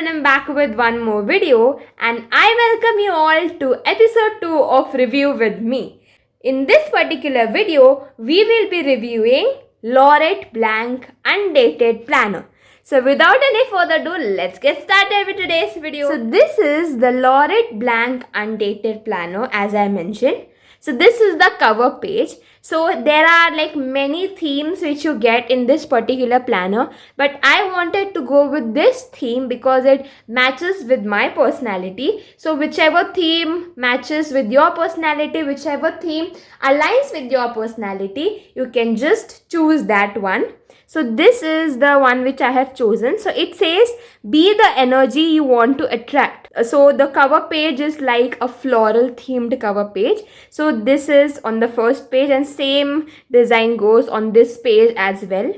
and I'm back with one more video, and I welcome you all to episode 2 of Review with me. In this particular video, we will be reviewing Lorette Blank Undated Planner. So without any further ado, let's get started with today's video. So this is the Lorette Blank Undated Planner, as I mentioned. So this is the cover page. So there are like many themes which you get in this particular planner, but I wanted to go with this theme because it matches with my personality. So whichever theme matches with your personality, whichever theme aligns with your personality, you can just choose that one. So this is the one which I have chosen. So it says, be the energy you want to attract. So the cover page is like a floral themed cover page. So this is on the first page and same design goes on this page as well.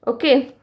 Okay.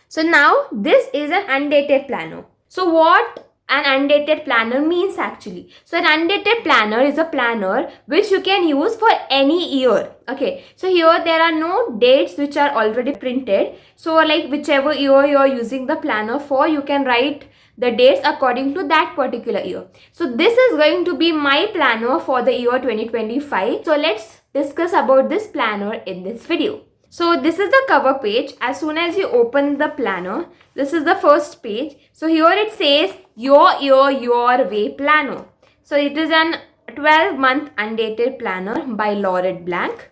So now this is an undated planner. So what an undated planner means actually? So an undated planner is a planner which you can use for any year. Okay, so here there are no dates which are already printed. So like whichever year you are using the planner for, you can write the dates according to that particular year. So this is going to be my planner for the year 2025. So let's discuss about this planner in this video. So this is the cover page. As soon as you open the planner, this is the first page. So here it says Your Year, Your Way Planner. So it is an 12-month undated planner by Lorette Blank.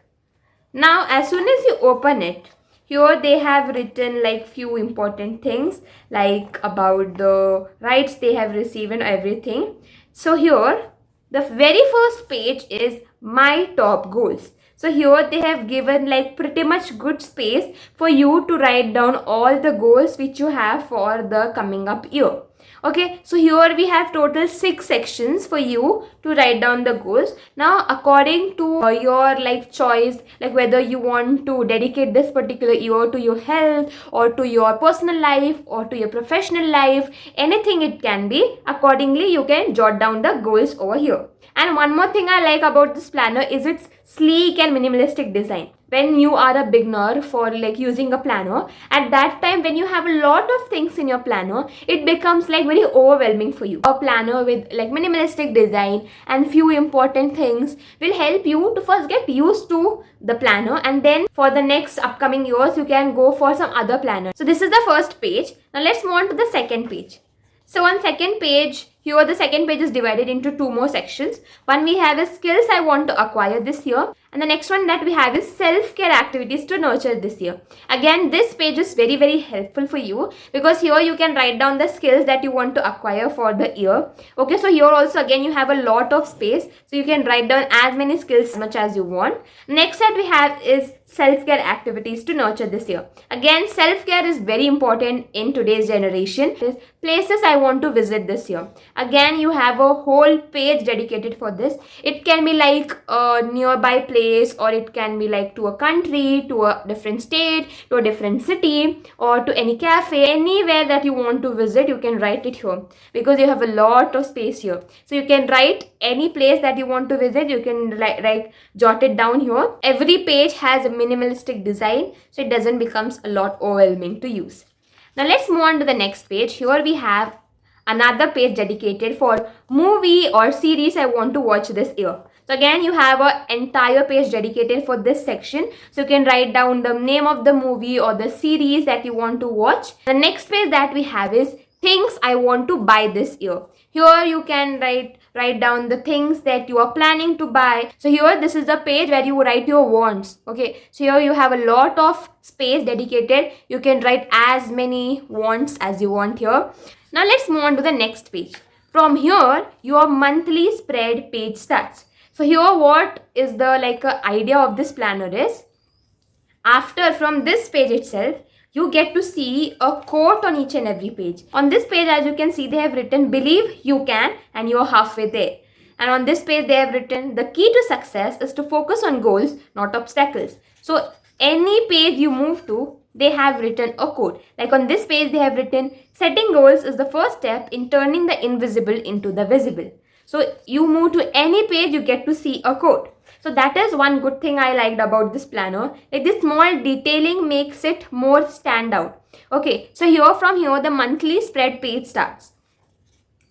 Now as soon as you open it, here they have written like few important things like about the rights they have received and everything. So here the very first page is My Top Goals. So here they have given like pretty much good space for you to write down all the goals which you have for the coming up year. Okay, so here we have total 6 sections for you to write down the goals. Now according to your like choice, like whether you want to dedicate this particular year to your health or to your personal life or to your professional life, anything it can be, accordingly you can jot down the goals over here. And one more thing I like about this planner is its sleek and minimalistic design. When you are a beginner for like using a planner, at that time when you have a lot of things in your planner, it becomes like very overwhelming for you. A planner with like minimalistic design and few important things will help you to first get used to the planner, and then for the next upcoming years you can go for some other planner. So this is the first page. Now let's move on to the second page. So on second page, here the second page is divided into 2 more sections. One we have is skills I want to acquire this year, and the next one that we have is self-care activities to nurture this year. Again, this page is very helpful for you because here you can write down the skills that you want to acquire for the year. Okay, so here also again you have a lot of space, so you can write down as many skills much as you want. Next that we have is self-care activities to nurture this year. Again, self-care is very important in today's generation. There's places I want to visit this year. Again, you have a whole page dedicated for this. It can be like a nearby place, or it can be like to a country, to a different state, to a different city, or to any cafe. Anywhere that you want to visit, you can write it here because you have a lot of space here. So you can write any place that you want to visit. You can jot it down here. Every page has a minimalistic design, so it doesn't becomes a lot overwhelming to use. Now let's move on to the next page. Here we have another page dedicated for movie or series I want to watch this year. So again, you have an entire page dedicated for this section. So you can write down the name of the movie or the series that you want to watch. The next page that we have is things I want to buy this year. Here you can write down the things that you are planning to buy. So here this is the page where you write your wants. Okay, so here you have a lot of space dedicated. You can write as many wants as you want here. Now let's move on to the next page. From here your monthly spread page starts. So here what is the idea of this planner is, after from this page itself you get to see a quote on each and every page. On this page, as you can see, they have written believe you can, and you're halfway there. And on this page they have written the key to success is to focus on goals, not obstacles. So any page you move to, they have written a quote. Like on this page they have written setting goals is the first step in turning the invisible into the visible. So you move to any page, you get to see a quote. So that is one good thing I liked about this planner. Like this small detailing makes it more stand out. Okay, so here from here the monthly spread page starts.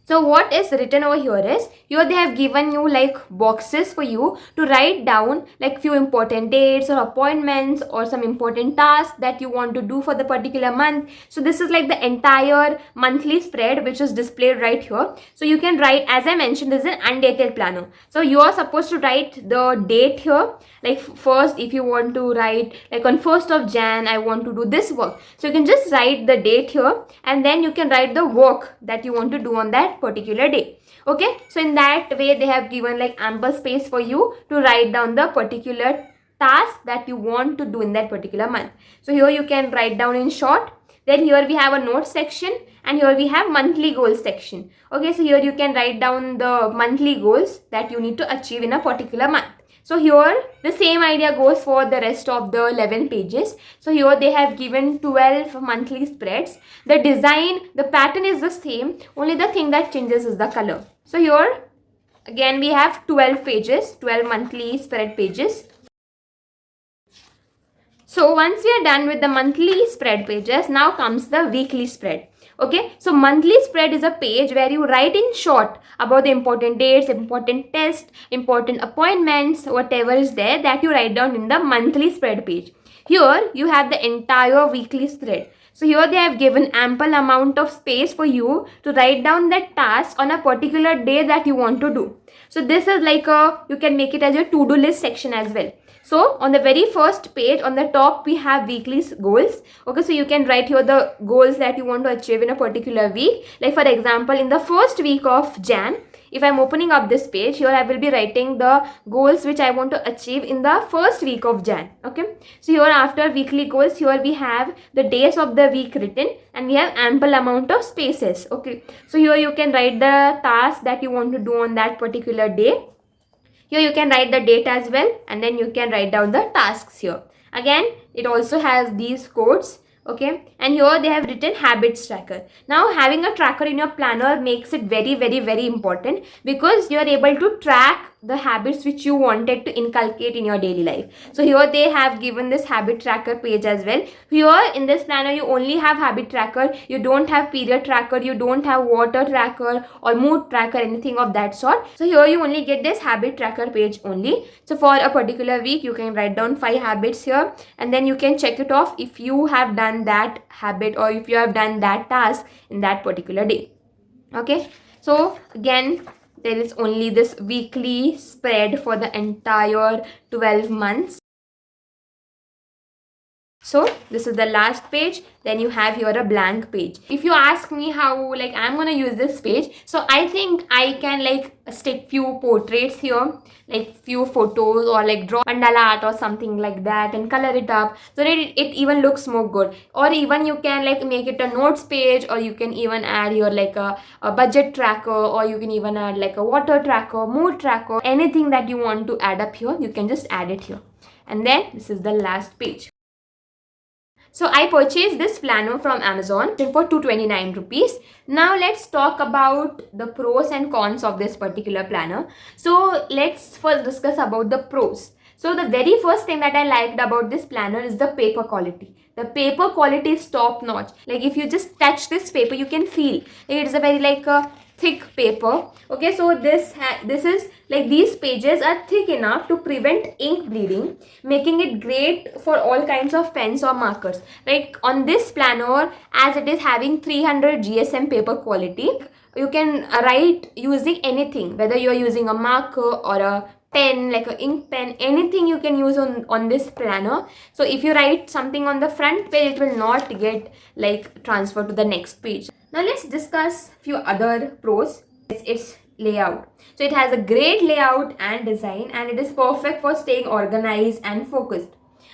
So what is written over here is, here they have given you like boxes for you to write down like few important dates or appointments or some important tasks that you want to do for the particular month. So this is like the entire monthly spread which is displayed right here. So you can write, as I mentioned, this is an undated planner. So you are supposed to write the date here. Like first, if you want to write like on 1st of Jan, I want to do this work. So you can just write the date here, and then you can write the work that you want to do on that particular day. Okay, so in that way they have given like ample space for you to write down the particular task that you want to do in that particular month. So here you can write down in short. Then here we have a notes section, and here we have monthly goals section. Okay, so here you can write down the monthly goals that you need to achieve in a particular month. So here the same idea goes for the rest of the 11 pages. So here they have given 12 monthly spreads. The design, the pattern is the same, only the thing that changes is the color. So here again we have 12 pages, 12 monthly spread pages. So once we are done with the monthly spread pages, now comes the weekly spread. Okay, so monthly spread is a page where you write in short about the important dates, important tests, important appointments, whatever is there that you write down in the monthly spread page. Here you have the entire weekly spread. So here they have given ample amount of space for you to write down that task on a particular day that you want to do. So this is like you can make it as your to-do list section as well. So on the very first page on the top we have weekly goals. Okay, so you can write here the goals that you want to achieve in a particular week. Like for example, in the first week of Jan, if I'm opening up this page, here I will be writing the goals which I want to achieve in the first week of Jan. Okay, so here after weekly goals, here we have the days of the week written, and we have ample amount of spaces. Okay, so here you can write the task that you want to do on that particular day. Here you can write the date as well, and then you can write down the tasks here. Again, it also has these codes. Okay, and here they have written habits tracker. Now having a tracker in your planner makes it very important, because you are able to track the habits which you wanted to inculcate in your daily life. So here they have given this habit tracker page as well. Here in this planner you only have habit tracker, you don't have period tracker, you don't have water tracker or mood tracker, anything of that sort. So here you only get this habit tracker page only. So for a particular week you can write down 5 habits here, and then you can check it off if you have done that habit or if you have done that task in that particular day. Okay, so again there is only this weekly spread for the entire 12 months. So this is the last page. Then you have here a blank page. If you ask me how like I'm gonna use this page, so I think I can like stick few portraits here, like few photos, or like draw mandala art or something like that and color it up so that it even looks more good. Or even you can like make it a notes page, or you can even add here like a budget tracker, or you can even add like a water tracker, mood tracker, anything that you want to add up here, you can just add it here. And then this is the last page. So I purchased this planner from Amazon for 229 rupees. Now let's talk about the pros and cons of this particular planner. So let's first discuss about the pros. So the very first thing that I liked about this planner is the paper quality. The paper quality is top notch. Like if you just touch this paper, you can feel it is a very like a thick paper. Okay, so this is like these pages are thick enough to prevent ink bleeding, making it great for all kinds of pens or markers. Like on this planner, as it is having 300 GSM paper quality, you can write using anything, whether you are using a marker or a pen, like an ink pen, anything you can use on this planner. So if you write something on the front page, it will not get like transferred to the next page. Now let's discuss few other pros. Its layout. So it has a great layout and design, and it is perfect for staying organized and focused.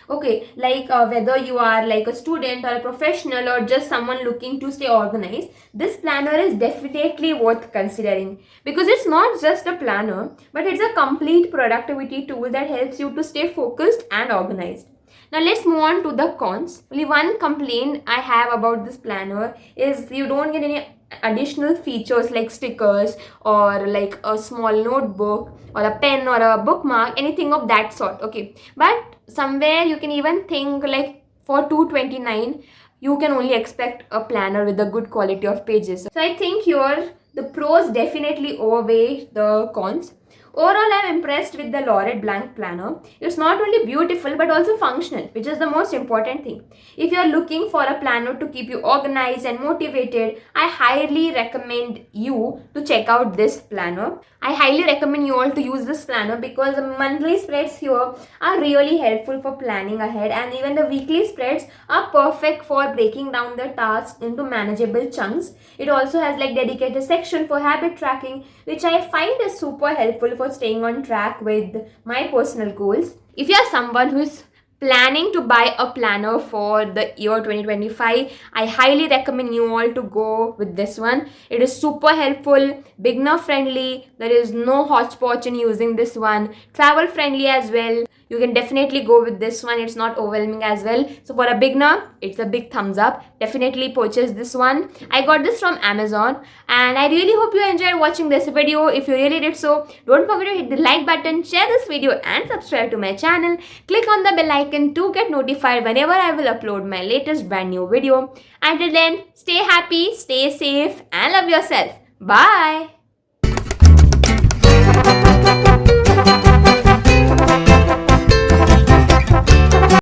Okay, like whether you are like a student or a professional or just someone looking to stay organized, this planner is definitely worth considering, because it's not just a planner, but it's a complete productivity tool that helps you to stay focused and organized. Now let's move on to the cons. Only one complaint I have about this planner is you don't get any additional features like stickers or like a small notebook or a pen or a bookmark, anything of that sort. Okay, but somewhere you can even think like for 229 you can only expect a planner with a good quality of pages. So I think here The pros definitely outweigh the cons. Overall, I'm impressed with the Lorette Blank planner. It's not only beautiful but also functional, which is the most important thing. If you're looking for a planner to keep you organized and motivated, I highly recommend you to check out this planner. I highly recommend you all to use this planner because the monthly spreads here are really helpful for planning ahead, and even the weekly spreads are perfect for breaking down the tasks into manageable chunks. It also has like dedicated section for habit tracking, which I find is super helpful for staying on track with my personal goals. If you are someone who is planning to buy a planner for the year 2025, I highly recommend you all to go with this one. It is super helpful, beginner friendly, there is no hodgepodge in using this one, travel friendly as well. You can definitely go with this one. It's not overwhelming as well. So for a beginner, it's a big thumbs up. Definitely purchase this one. I got this from Amazon and I really hope you enjoyed watching this video. If you really did so, don't forget to hit the like button, share this video and subscribe to my channel. Click on the bell icon to get notified whenever I will upload my latest brand new video. Until then, stay happy, stay safe and love yourself. Bye.